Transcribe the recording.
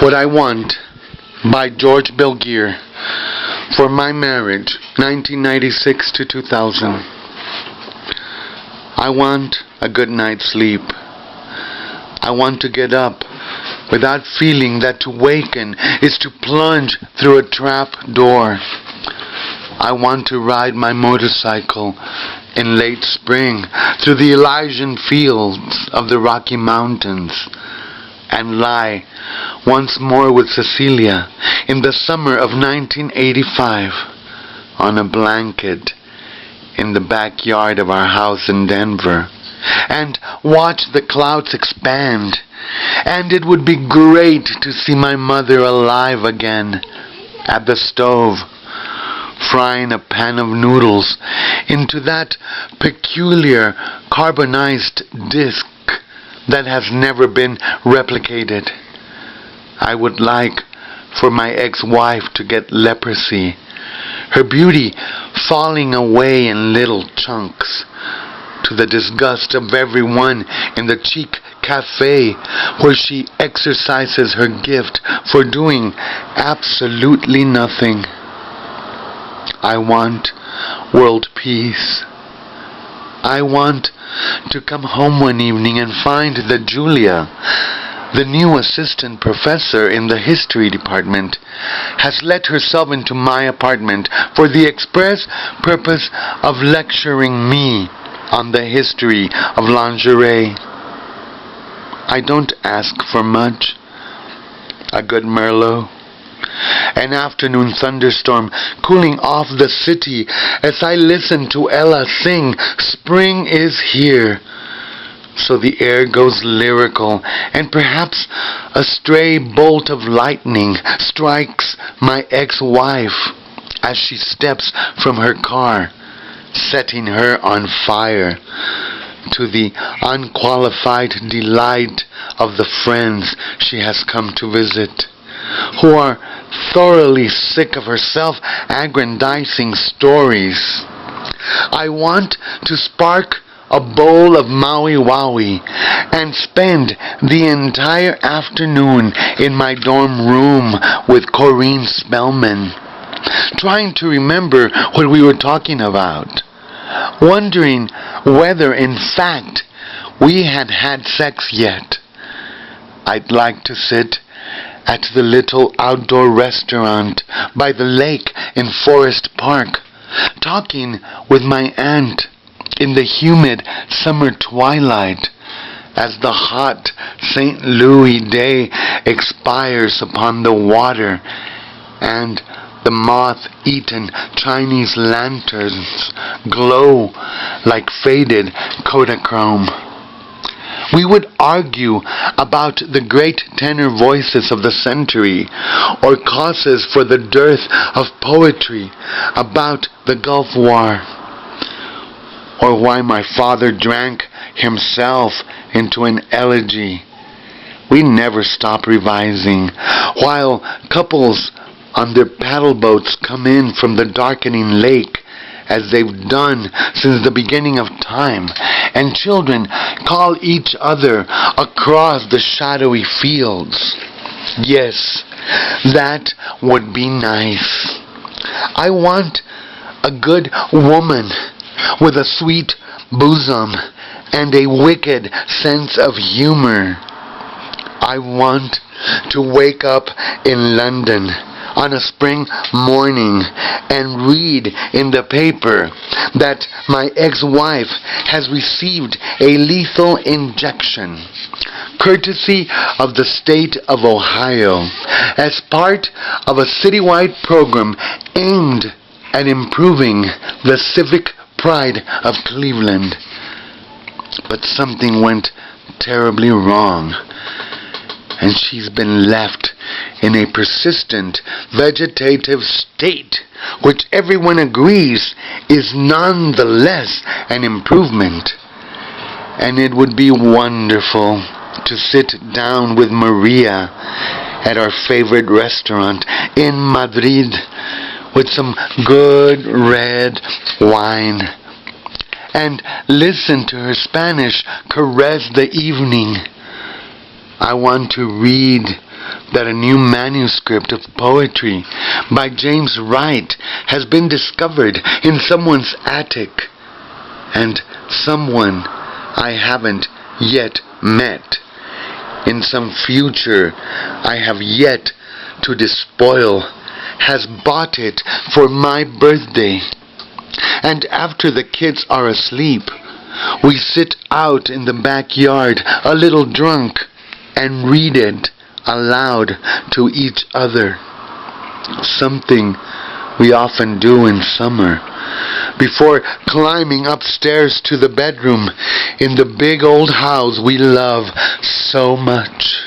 What I Want by George Bilgere for my marriage, 1996 to 2000. I want a good night's sleep. I want to get up without feeling that to waken is to plunge through a trap door. I want to ride my motorcycle in late spring through the Elysian fields of the Rocky Mountains and lie once more with Cecilia in the summer of 1985 on a blanket in the backyard of our house in Denver and watch the clouds expand. And it would be great to see my mother alive again at the stove, frying a pan of noodles into that peculiar carbonized disc that has never been replicated. I would like for my ex-wife to get leprosy, her beauty falling away in little chunks, to the disgust of everyone in the chic cafe where she exercises her gift for doing absolutely nothing. I want world peace. I want to come home one evening and find that Julia, the new assistant professor in the history department, has let herself into my apartment for the express purpose of lecturing me on the history of lingerie. I don't ask for much. A good Merlot, an afternoon thunderstorm cooling off the city as I listen to Ella sing "Spring is Here." So the air goes lyrical, and perhaps a stray bolt of lightning strikes my ex-wife as she steps from her car, setting her on fire, to the unqualified delight of the friends she has come to visit, who are thoroughly sick of her self-aggrandizing stories. I want to spark a bowl of Maui Wowie and spend the entire afternoon in my dorm room with Corinne Spellman, trying to remember what we were talking about, wondering whether in fact we had had sex yet. I'd like to sit at the little outdoor restaurant by the lake in Forest Park, talking with my aunt in the humid summer twilight as the hot St. Louis day expires upon the water and the moth-eaten Chinese lanterns glow like faded Kodachrome. We would argue about the great tenor voices of the century, or causes for the dearth of poetry about the Gulf War, or why my father drank himself into an elegy. We never stop revising, while couples on their paddle boats come in from the darkening lake, as they've done since the beginning of time, and children call each other across the shadowy fields. Yes, that would be nice. I want a good woman with a sweet bosom and a wicked sense of humor. I want to wake up in London on a spring morning and read in the paper that my ex-wife has received a lethal injection, courtesy of the state of Ohio, as part of a citywide program aimed at improving the civic pride of Cleveland. But something went terribly wrong, and she's been left in a persistent vegetative state, which everyone agrees is nonetheless an improvement. And it would be wonderful to sit down with Maria at our favorite restaurant in Madrid with some good red wine and listen to her Spanish caress the evening. I want to read that a new manuscript of poetry by James Wright has been discovered in someone's attic, and someone I haven't yet met, in some future I have yet to despoil, has bought it for my birthday. And after the kids are asleep, we sit out in the backyard a little drunk and read it aloud to each other. Something we often do in summer, before climbing upstairs to the bedroom in the big old house we love so much.